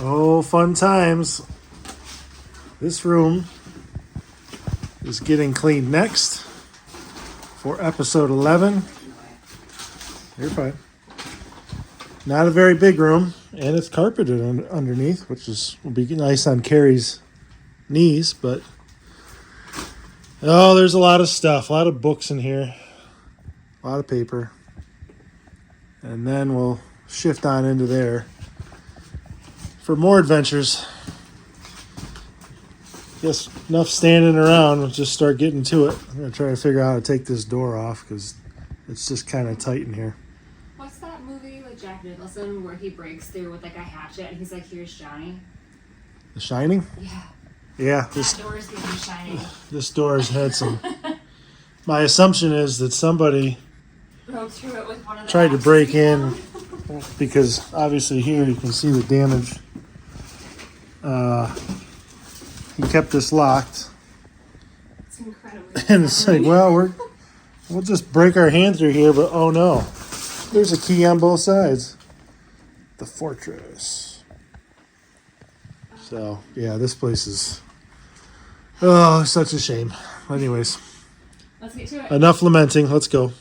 Oh, fun times. This room is getting cleaned next for episode 11. You're fine. Not a very big room, and it's carpeted underneath, which will be nice on Carrie's knees, but oh, there's a lot of stuff, a lot of books in here, a lot of paper, and then we'll shift on into there for more adventures. Guess enough standing around. We'll just start getting to it. I'm going to try to figure out how to take this door off because it's just kind of tight in here. What's that movie with Jack Nicholson where he breaks through with like a hatchet and he's like, here's Johnny? The Shining? Yeah. Yeah. That door's going to be shining. This door's had some... My assumption is that somebody Broke through it with one of the tried to axes break he in found. because obviously here you can see the damage. He kept this locked. It's incredibly And it's like, well, we'll just break our hand through here, but oh no. There's a key on both sides. The fortress. So, yeah, this place is... Oh, such a shame. Anyways, Let's get to it. enough lamenting. Let's go.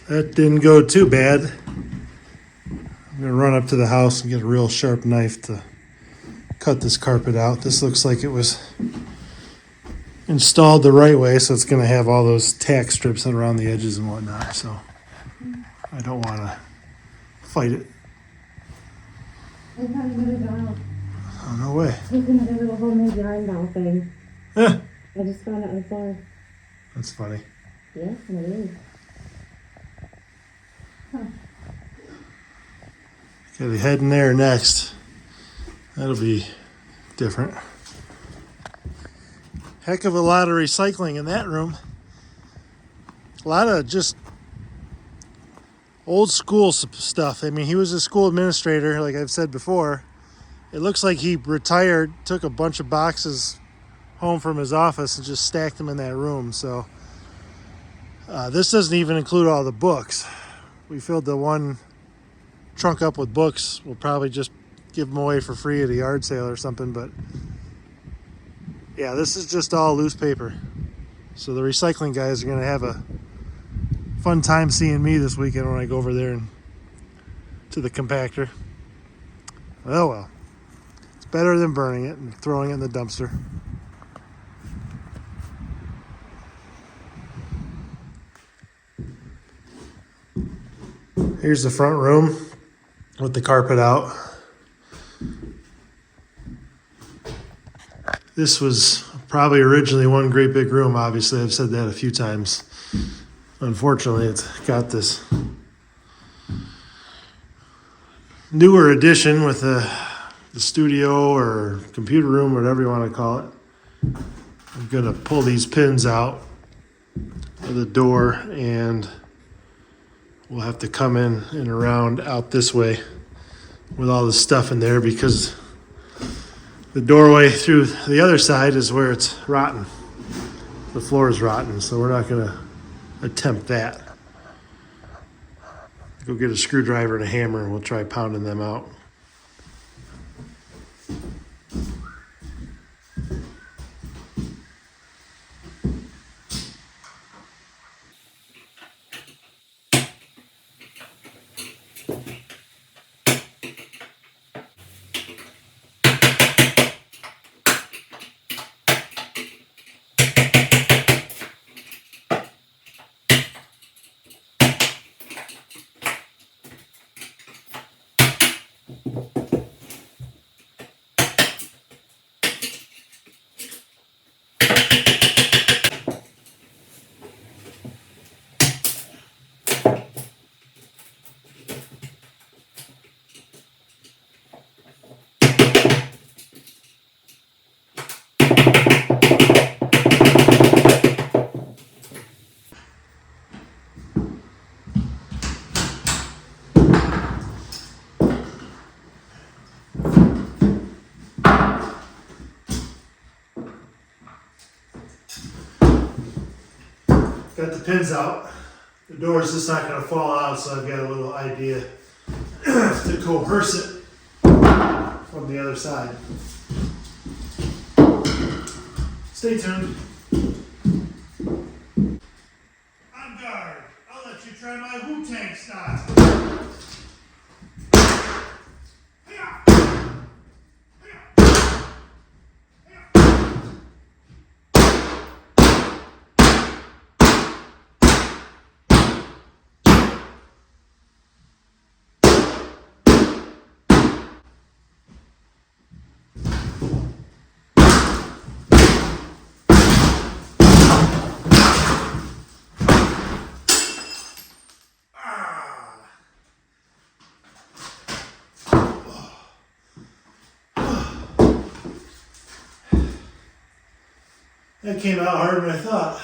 That didn't go too bad. I'm going to run up to the house and get a real sharp knife to cut this carpet out. This looks like it was installed the right way, so it's going to have all those tack strips around the edges and whatnot. So I don't want to fight it. Oh, no way. Look, another little homemade yarn doll thing. Eh, I just found it on the floor. that's funny. Yeah, it is. Got to head in there next. That'll be different. Heck of a lot of recycling in that room. A lot of just old school stuff. I mean, he was a school administrator, like I've said before. It looks like he retired, took a bunch of boxes home from his office and just stacked them in that room. So this doesn't even include all the books. We filled the one trunk up with books. We'll probably just give them away for free at a yard sale or something. But yeah, this is just all loose paper. So the recycling guys are going to have a fun time seeing me this weekend when I go over there and to the compactor. Oh well, it's better than burning it and throwing it in the dumpster. Here's the front room with the carpet out. This was probably originally one great big room. Obviously, I've said that a few times. Unfortunately, it's got this newer addition with the studio or computer room, whatever you want to call it. I'm going to pull these pins out of the door, and we'll have to come in and around out this way with all the stuff in there, because the doorway through the other side is where it's rotten. The floor is rotten, so we're not going to attempt that. Go get a screwdriver and a hammer and we'll try pounding them out. Got the pins out. The door is just not going to fall out, so I've got a little idea to coerce it from the other side. Stay tuned. On guard. I'll let you try my Wu-Tang style. That came out harder than I thought.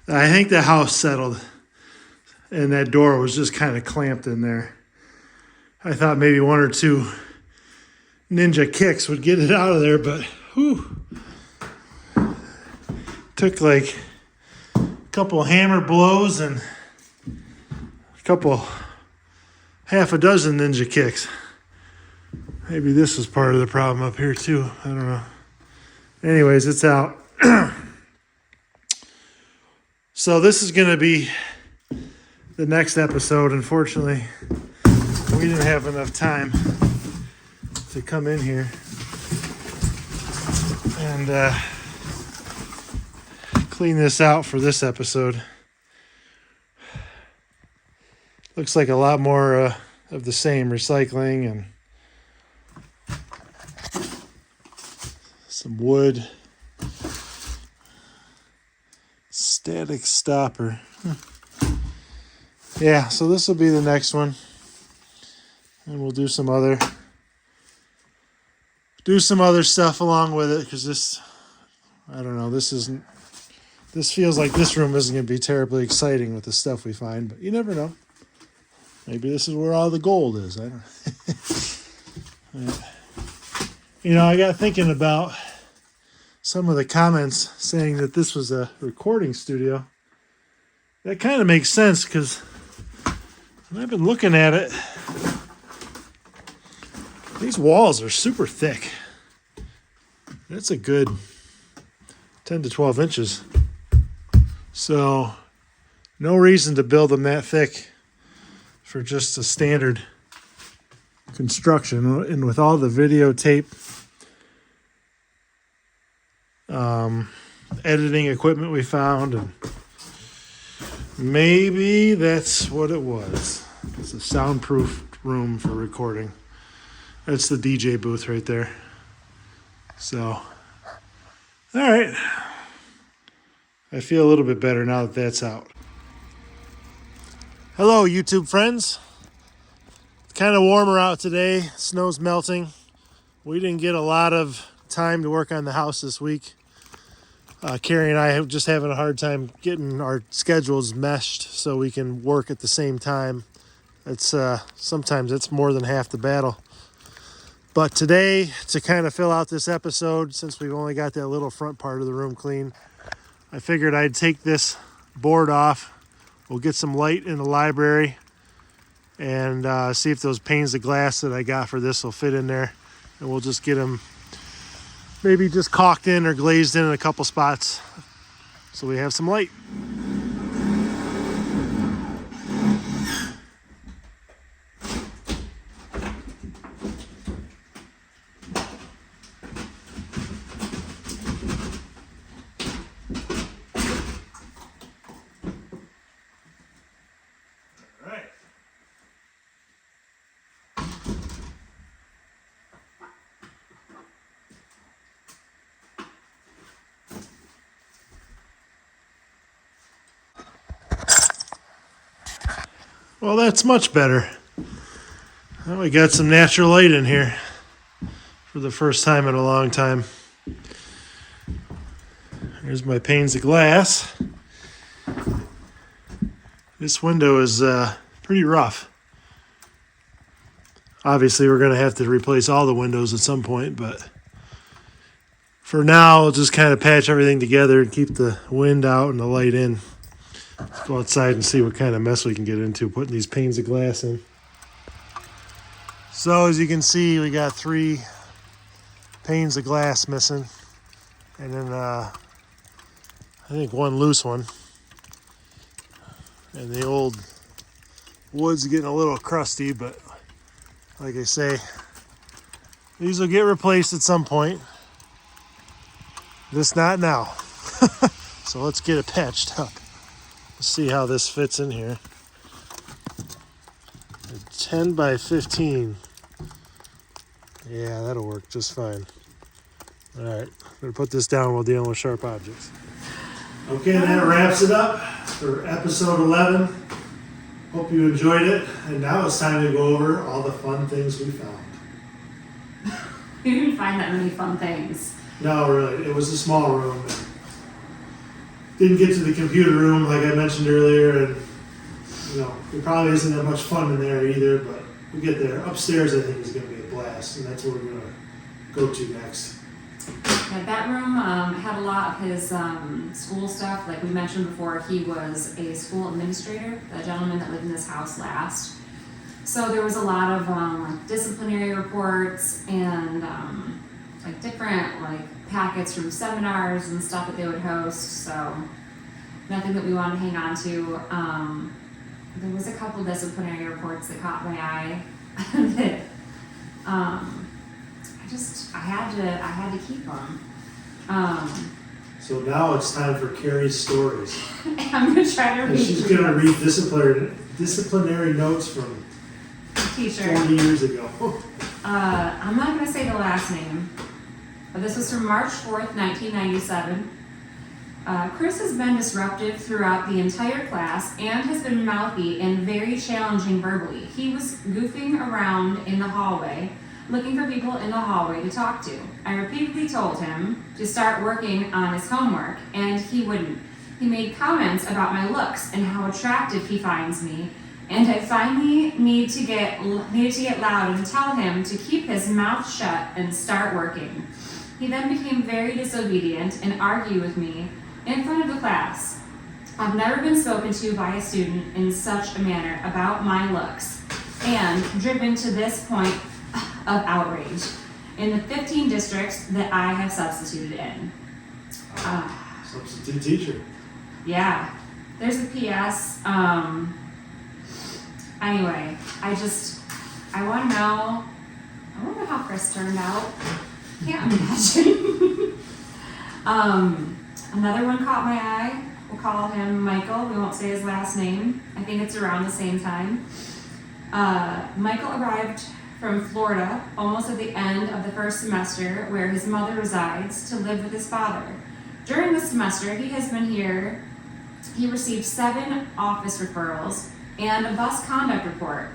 I think the house settled and that door was just kind of clamped in there. I thought maybe one or two ninja kicks would get it out of there, but whew, took like couple hammer blows and a couple half a dozen ninja kicks. Maybe this was part of the problem up here too. I don't know. Anyways, it's out. So this is going to be the next episode. Unfortunately, we didn't have enough time to come in here and clean this out for this episode. Looks like a lot more of the same recycling and some wood. Static stopper. Yeah, so this will be the next one. And we'll do some other stuff along with it, because this, I don't know, this feels like this room isn't going to be terribly exciting with the stuff we find, but you never know. Maybe this is where all the gold is. I don't know. You know, I got thinking about some of the comments saying that this was a recording studio. That kind of makes sense because when I've been looking at it, these walls are super thick. That's a good 10 to 12 inches. So no reason to build them that thick for just a standard construction. And with all the videotape editing equipment we found, and maybe that's what it was. It's a soundproof room for recording. That's the DJ booth right there. So, all right. I feel a little bit better now that that's out. Hello, YouTube friends. It's kind of warmer out today. Snow's melting. We didn't get a lot of time to work on the house this week. Carrie and I are just having a hard time getting our schedules meshed so we can work at the same time. It's sometimes it's more than half the battle. But today, to kind of fill out this episode, since we've only got that little front part of the room clean, I figured I'd take this board off. We'll get some light in the library and see if those panes of glass that I got for this will fit in there. And we'll just get them maybe just caulked in or glazed in a couple spots so we have some light. Well, that's much better. Well, we got some natural light in here for the first time in a long time. Here's my panes of glass. This window is pretty rough. Obviously, we're going to have to replace all the windows at some point, but for now, we'll just kind of patch everything together and keep the wind out and the light in. Let's go outside and see what kind of mess we can get into putting these panes of glass in. So as you can see, we got 3 panes of glass missing, and then I think 1 loose one. And the old wood's getting a little crusty, but like I say, these will get replaced at some point. This not now. So let's get it patched up. Let's see how this fits in here. A 10 by 15. Yeah, that'll work just fine. All right, I'm gonna put this down while dealing with sharp objects. Okay, that wraps it up for episode 11. Hope you enjoyed it. And now it's time to go over all the fun things we found. We didn't find that many fun things. No, really, it was a small room. Didn't get to the computer room like I mentioned earlier, and there probably isn't that much fun in there either, but we'll get there. Upstairs I think is going to be a blast, and that's where we're going to go to next. Yeah, that room had a lot of his school stuff. Like we mentioned before, he was a school administrator, the gentleman that lived in this house last. So there was a lot of disciplinary reports and different packets from seminars and stuff that they would host. So nothing that we wanted to hang on to. There was a couple disciplinary reports that caught my eye that I had to keep them. So now it's time for Carrie's stories. I'm gonna try to read. And she's going to read disciplinary notes from T-shirt. 40 years ago. I'm not gonna say the last name, but this was from March 4th, 1997. Chris has been disruptive throughout the entire class and has been mouthy and very challenging verbally. He was goofing around in the hallway, looking for people in the hallway to talk to. I repeatedly told him to start working on his homework, and he wouldn't. He made comments about my looks and how attractive he finds me, and I finally needed to get loud and tell him to keep his mouth shut and start working. He then became very disobedient and argued with me in front of the class. I've never been spoken to by a student in such a manner about my looks and driven to this point of outrage in the 15 districts that I have substituted in. Substitute teacher. Yeah, there's a PS. Anyway, I want to know how Chris turned out. Can't imagine. Another one caught my eye. We'll call him Michael. We won't say his last name. I think it's around the same time. Michael arrived from Florida almost at the end of the first semester, where his mother resides, to live with his father. During the semester he has been here, he received 7 office referrals and a bus conduct report.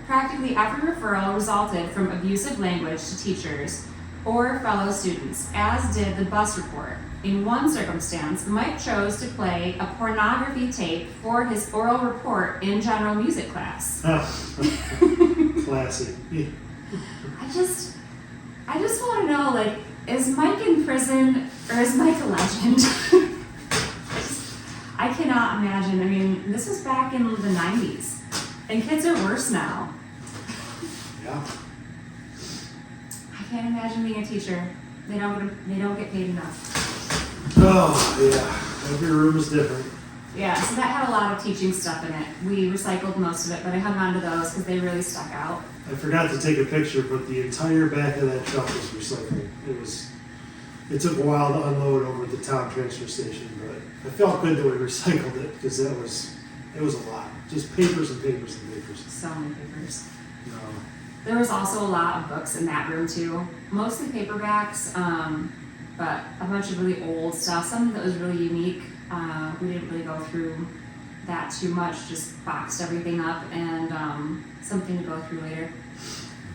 Practically every referral resulted from abusive language to teachers or fellow students, as did the bus report. In one circumstance, Mike chose to play a pornography tape for his oral report in general music class. Classic. I just want to know, like, is Mike in prison or is Mike a legend? I cannot imagine. I mean, this was back in the 90s, and kids are worse now. Yeah. I can't imagine being a teacher. They don't get paid enough. Oh, yeah. Every room is different. Yeah, so that had a lot of teaching stuff in it. We recycled most of it, but I hung on to those because they really stuck out. I forgot to take a picture, but the entire back of that truck was recycled. It took a while to unload over at the town transfer station, but I felt good that we recycled it because it was a lot. Just papers and papers and papers. So many papers. No. There was also a lot of books in that room too. Mostly paperbacks, but a bunch of really old stuff. Something that was really unique. We didn't really go through that too much. Just boxed everything up and something to go through later.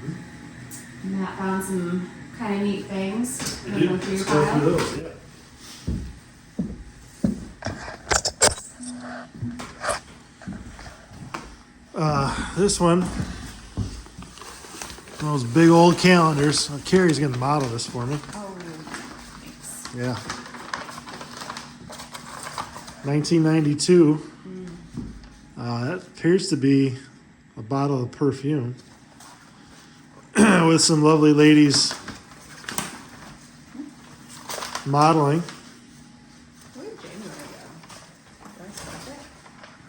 Mm-hmm. Matt found some kind of neat things. I did. Go through your Let's go file. through those, yeah. This one, those big old calendars. Carrie's going to model this for me. Oh, thanks. Yeah. 1992. That appears to be a bottle of perfume with some lovely ladies modeling. Where did January go? Did I skip it?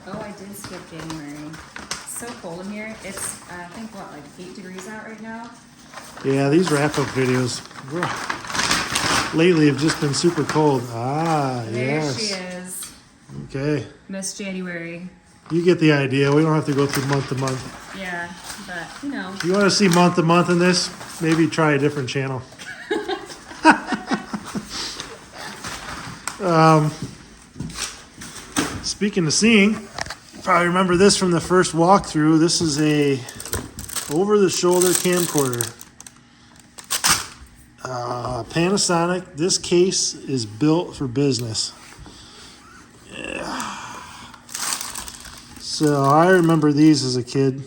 Oh, I did skip January. It's so cold in here. It's, I think, what, like 8 degrees out right now? Yeah, these wrap-up videos lately have just been super cold. There Yes. she is. Okay. Miss January. You get the idea. We don't have to go through month to month. Yeah, but, you know. You want to see month to month in this? Maybe try a different channel. Speaking of seeing, you probably remember this from the first walkthrough. This is a over-the-shoulder camcorder. Panasonic. This case is built for business. Yeah. So I remember these as a kid.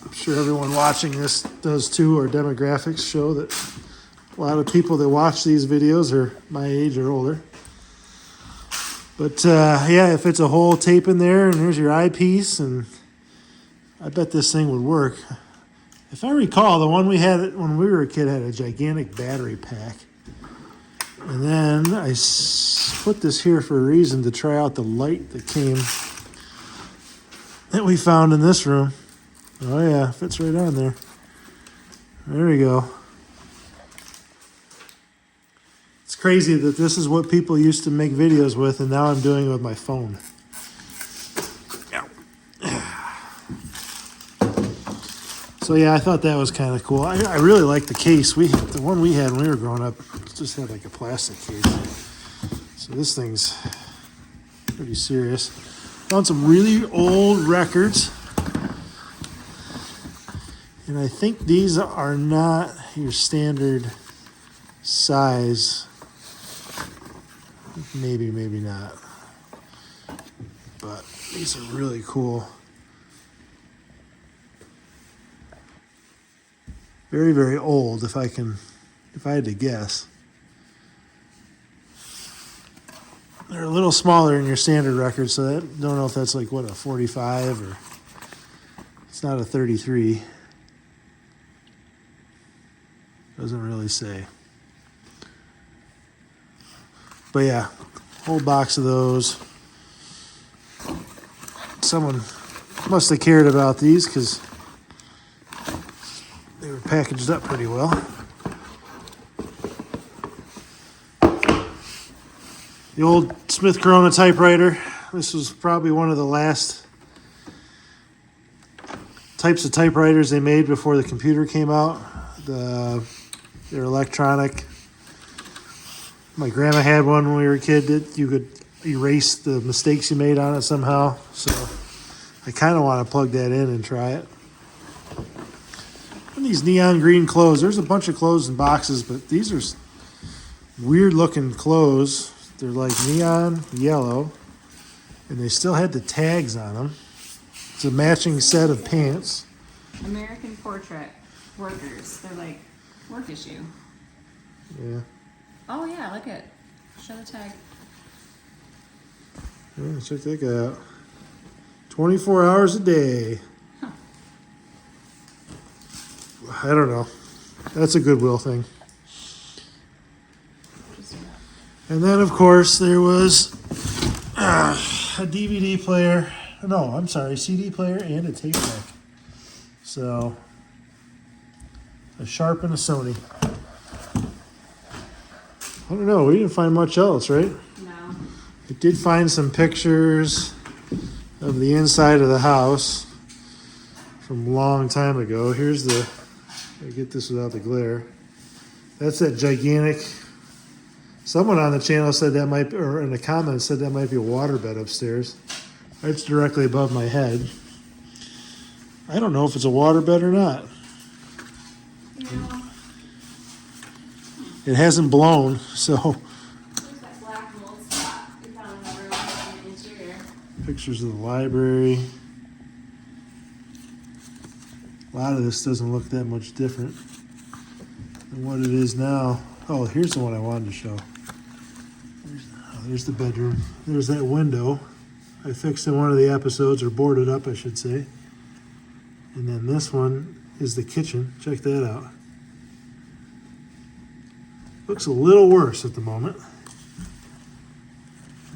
I'm sure everyone watching this does too. Our demographics show that a lot of people that watch these videos are my age or older. But yeah, if it's a whole tape in there and there's your eyepiece, and I bet this thing would work. If I recall, the one we had when we were a kid had a gigantic battery pack. And then I put this here for a reason, to try out the light that we found in this room. Oh yeah, fits right on there. There we go. It's crazy that this is what people used to make videos with, and now I'm doing it with my phone. So yeah, I thought that was kind of cool. I really like the case. The one we had when we were growing up just had like a plastic case. So this thing's pretty serious. Found some really old records. And I think these are not your standard size. Maybe, maybe not. But these are really cool. Very, very old, if I had to guess. They're a little smaller than your standard record, so that, don't know if that's like, what, a 45 or... It's not a 33. Doesn't really say. But yeah, whole box of those. Someone must have cared about these because they were packaged up pretty well. The old Smith Corona typewriter. This was probably one of the last types of typewriters they made before the computer came out. They're electronic. My grandma had one when we were a kid that you could erase the mistakes you made on it somehow. So I kind of want to plug that in and try it. And these neon green clothes. There's a bunch of clothes in boxes, but these are weird looking clothes. They're like neon yellow, and they still had the tags on them. It's a matching set of pants. American Portrait Workers. They're like work issue. Yeah. Oh yeah, look at. Show the tag. Yeah, check that guy out. 24 hours a day. Huh. I don't know. That's a Goodwill thing. And then, of course, there was a DVD player. No, I'm sorry, CD player and a tape deck. So, a Sharp and a Sony. I don't know. We didn't find much else, right? No. I did find some pictures of the inside of the house from a long time ago. Here's the... I get this without the glare. That's that gigantic... Someone on the channel said that might, or in the comments said that might be a waterbed upstairs. It's directly above my head. I don't know if it's a waterbed or not. No. It hasn't blown, so There's that black mold spot we found in the room in the interior. pictures of the library. A lot of this doesn't look that much different than what it is now. Oh, here's the one I wanted to show. There's the bedroom. There's that window I fixed in one of the episodes, or boarded up, I should say. And then this one is the kitchen. Check that out. Looks a little worse at the moment.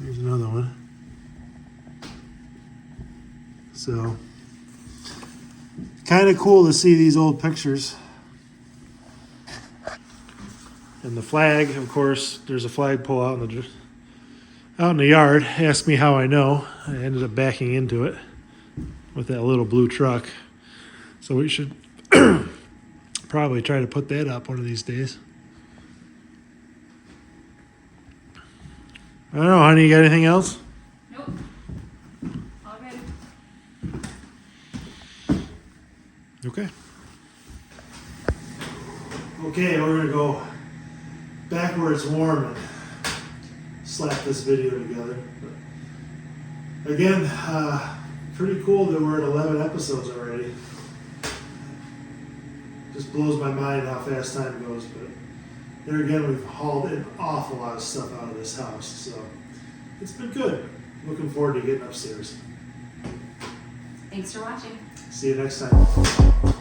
Here's another one. So, kind of cool to see these old pictures. And the flag, of course, there's a flagpole out in the yard. Ask me how I know. I ended up backing into it with that little blue truck. So we should probably try to put that up one of these days. I don't know, honey, you got anything else? Nope. All good. Okay. Okay, we're gonna go back where it's warm and slap this video together. But again, pretty cool that we're at 11 episodes already. Just blows my mind how fast time goes, but there again, we've hauled an awful lot of stuff out of this house, so it's been good. Looking forward to getting upstairs. Thanks for watching. See you next time.